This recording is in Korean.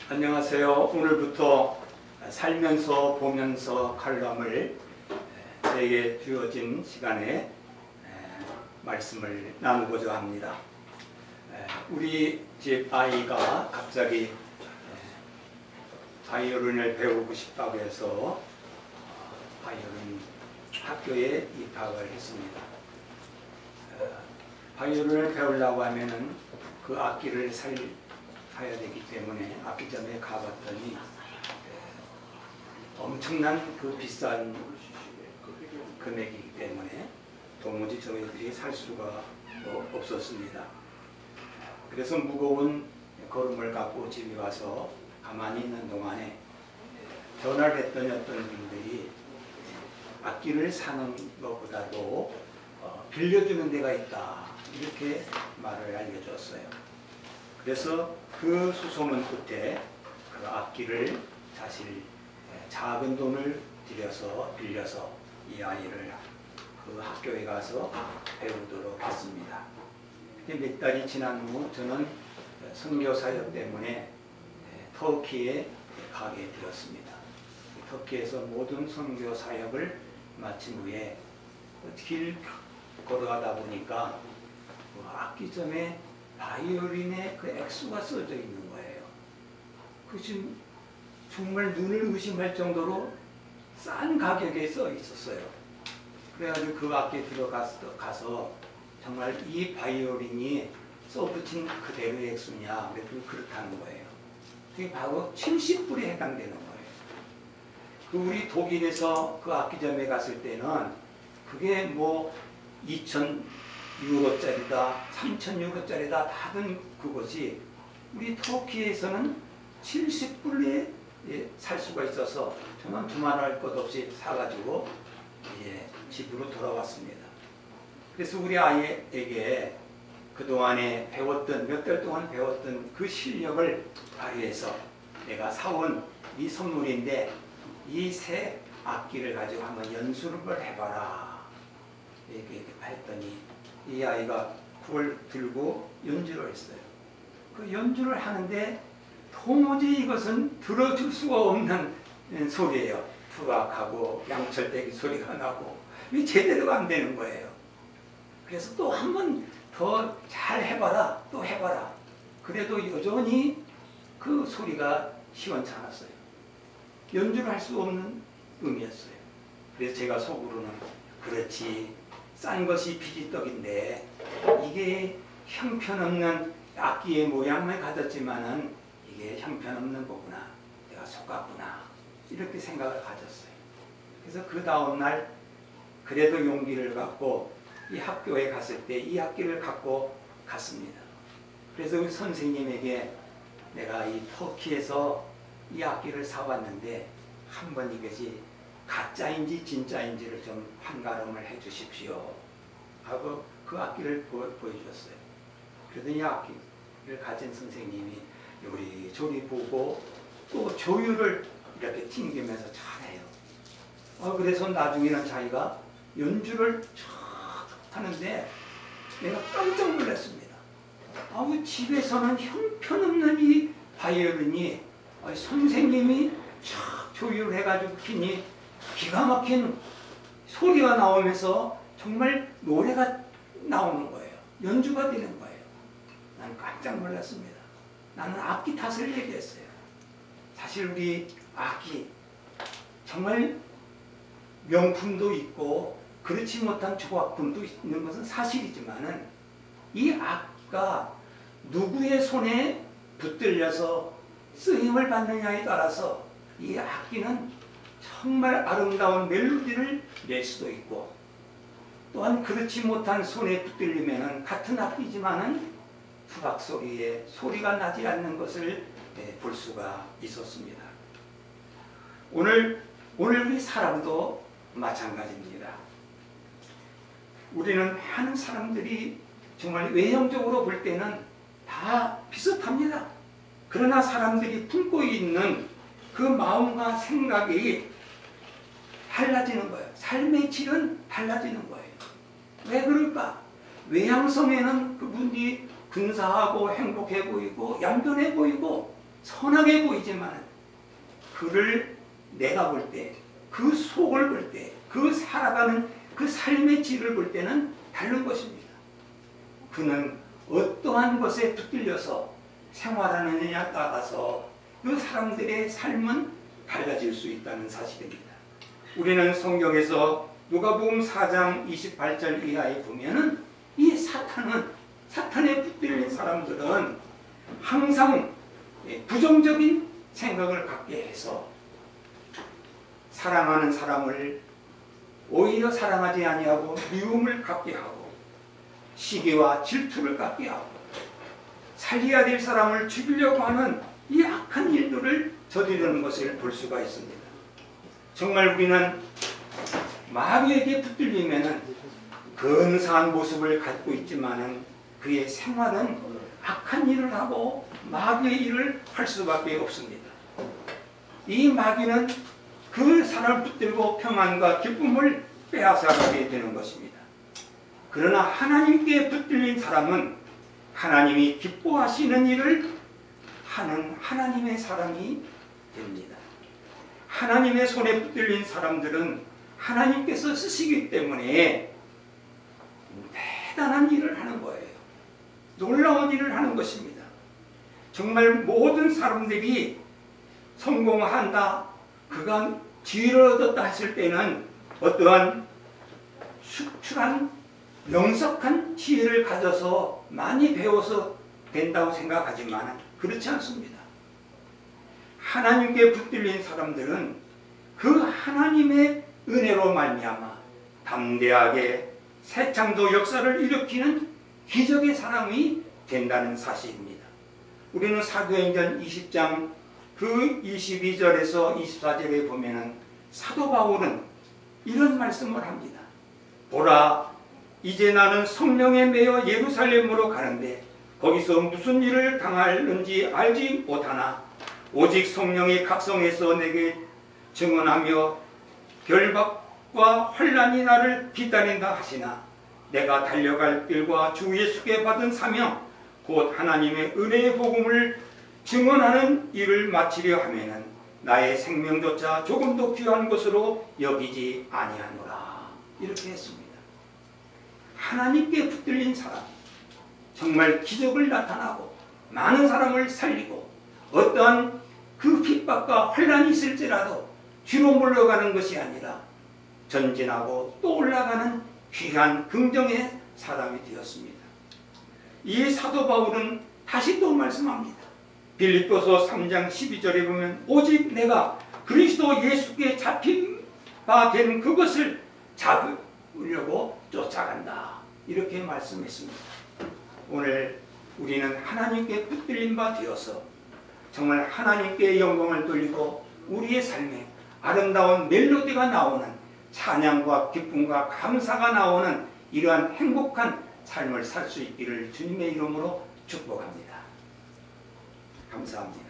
안녕하세요. 오늘부터 살면서 보면서 칼럼을 저에게 주어진 시간에 말씀을 나누고자 합니다. 우리 집 아이가 갑자기 바이올린을 배우고 싶다고 해서 바이올린 학교에 입학을 했습니다. 바이올린을 배우려고 하면은 그 악기를 사야 되기 때문에 악기점에 가봤더니 엄청난 그 비싼 금액이기 때문에 도무지 저희들이 살 수가 없었습니다. 그래서 무거운 걸음을 갖고 집에 와서 가만히 있는 동안에 전화를 했더니 어떤 분들이 악기를 사는 것보다도 빌려주는 데가 있다, 이렇게 말을 알려줬어요. 그래서 그 수소문 끝에 그 악기를 사실 작은 돈을 들여서 빌려서 이 아이를 그 학교에 가서 배우도록 했습니다. 몇 달이 지난 후 저는 선교 사역 때문에 터키에 가게 되었습니다. 터키에서 모든 선교 사역을 마친 후에 길 걸어가다 보니까 그 악기점에 바이올린에 그 액수가 써져 있는 거예요. 그 지금 정말 눈을 의심할 정도로 싼 가격에 써 있었어요. 그래가지고 그 악기에 들어가서 정말 이 바이올린이 써붙인 그대로의 액수냐, 그래도 그렇다는 거예요. 그게 바로 70불에 해당되는 거예요. 그 우리 독일에서 그 악기점에 갔을 때는 그게 뭐 2,000유로짜리다, 3,000유로짜리다 하던 그것이 우리 터키에서는 70불에 살 수가 있어서 저는 두말할 것 없이 사가지고 집으로 돌아왔습니다. 그래서 우리 아이에게 그동안에 배웠던, 몇 달 동안 배웠던 그 실력을 발휘해서 내가 사온 이 선물인데 이 새 악기를 가지고 한번 연주를 해봐라, 이렇게 했더니 이 아이가 그걸 들고 연주를 했어요. 그 연주를 하는데 도무지 이것은 들어줄 수가 없는 소리예요. 투박하고 양철대기 소리가 나고 이게 제대로 안 되는 거예요. 그래서 또 한 번 더 잘 해봐라, 또 해봐라. 그래도 여전히 그 소리가 시원찮았어요. 연주를 할 수 없는 음이었어요. 그래서 제가 속으로는 그렇지, 싼 것이 비지떡인데 이게 형편없는 악기의 모양만 가졌지만은 이게 형편없는 거구나, 내가 속았구나, 이렇게 생각을 가졌어요. 그래서 그 다음날 그래도 용기를 갖고 이 학교에 갔을 때 이 악기를 갖고 갔습니다. 그래서 그 선생님에게 내가 이 터키에서 이 악기를 사왔는데 한번 이것이 가짜인지 진짜인지를 좀 판가름을 해 주십시오 하고 그 악기를 보여줬어요. 그러더니 이 악기를 가진 선생님이 요리조리 보고 또 조율을 이렇게 튕기면서 잘해요. 그래서 나중에는 자기가 연주를 쫙 하는데 내가 깜짝 놀랐습니다. 집에서는 형편없는 이 바이올린이 선생님이 쫙 조율을 해가지고 키니 기가 막힌 소리가 나오면서 정말 노래가 나오는 거예요. 연주가 되는 거예요. 나는 깜짝 놀랐습니다. 나는 악기 탓을 얘기했어요. 사실 우리 악기 정말 명품도 있고 그렇지 못한 조각품도 있는 것은 사실이지만은 이 악기가 누구의 손에 붙들려서 쓰임을 받느냐에 따라서 이 악기는 정말 아름다운 멜로디를 낼 수도 있고, 또한 그렇지 못한 손에 붙들리면은 같은 악기지만은 투박 소리에 소리가 나지 않는 것을 볼 수가 있었습니다. 오늘 우리 사람도 마찬가지입니다. 우리는 많은 사람들이 정말 외형적으로 볼 때는 다 비슷합니다. 그러나 사람들이 품고 있는 그 마음과 생각이 달라지는 거예요. 삶의 질은 달라지는 거예요. 왜 그럴까? 외향성에는 그분이 근사하고 행복해 보이고 얌전해 보이고 선하게 보이지만 그를 내가 볼 때, 그 속을 볼 때, 그 살아가는 그 삶의 질을 볼 때는 다른 것입니다. 그는 어떠한 것에 붙들려서 생활하느냐에 따라서 그 사람들의 삶은 달라질 수 있다는 사실입니다. 우리는 성경에서 누가복음 4장 28절 이하에 보면은 이 사탄에 붙들린 사람들은 항상 부정적인 생각을 갖게 해서 사랑하는 사람을 오히려 사랑하지 아니하고 미움을 갖게 하고 시기와 질투를 갖게 하고 살려야 될 사람을 죽이려고 하는 이 악한 일들을 저지르는 것을 볼 수가 있습니다. 정말 우리는 마귀에게 붙들리면은 근사한 모습을 갖고 있지만은 그의 생활은 악한 일을 하고 마귀의 일을 할 수밖에 없습니다. 이 마귀는 그 사람을 붙들고 평안과 기쁨을 빼앗아가게 되는 것입니다. 그러나 하나님께 붙들린 사람은 하나님이 기뻐하시는 일을 하는 하나님의 사람이 됩니다. 하나님의 손에 붙들린 사람들은 하나님께서 쓰시기 때문에 대단한 일을 하는 거예요. 놀라운 일을 하는 것입니다. 정말 모든 사람들이 성공한다, 그가 지위를 얻었다 했을 때는 어떠한 수출한 명석한 지혜를 가져서 많이 배워서 된다고 생각하지만 그렇지 않습니다. 하나님께 붙들린 사람들은 그 하나님의 은혜로 말미암아 담대하게 새창조 역사를 일으키는 기적의 사람이 된다는 사실입니다. 우리는 사도행전 20장 그 22절에서 24절에 보면은 사도 바울은 이런 말씀을 합니다. 보라, 이제 나는 성령에 매여 예루살렘으로 가는데 거기서 무슨 일을 당할는지 알지 못하나 오직 성령이 각성해서 내게 증언하며 결박과 환난이 나를 기다린다 하시나 내가 달려갈 길과 주 예수께 받은 사명 곧 하나님의 은혜의 복음을 증언하는 일을 마치려 하면은 나의 생명조차 조금도 귀한 것으로 여기지 아니하노라. 이렇게 했습니다. 하나님께 붙들린 사람, 정말 기적을 나타나고 많은 사람을 살리고 어떠한 그 핍박과 환난이 있을지라도 뒤로 물러가는 것이 아니라 전진하고 또 올라가는 귀한 긍정의 사람이 되었습니다. 이 사도 바울은 다시 또 말씀합니다. 빌립보서 3장 12절에 보면 오직 내가 그리스도 예수께 잡힌 바 된 그것을 잡으려고 쫓아간다. 이렇게 말씀했습니다. 오늘 우리는 하나님께 붙들린 바 되어서 정말 하나님께 영광을 돌리고 우리의 삶에 아름다운 멜로디가 나오는 찬양과 기쁨과 감사가 나오는 이러한 행복한 삶을 살 수 있기를 주님의 이름으로 축복합니다. 감사합니다.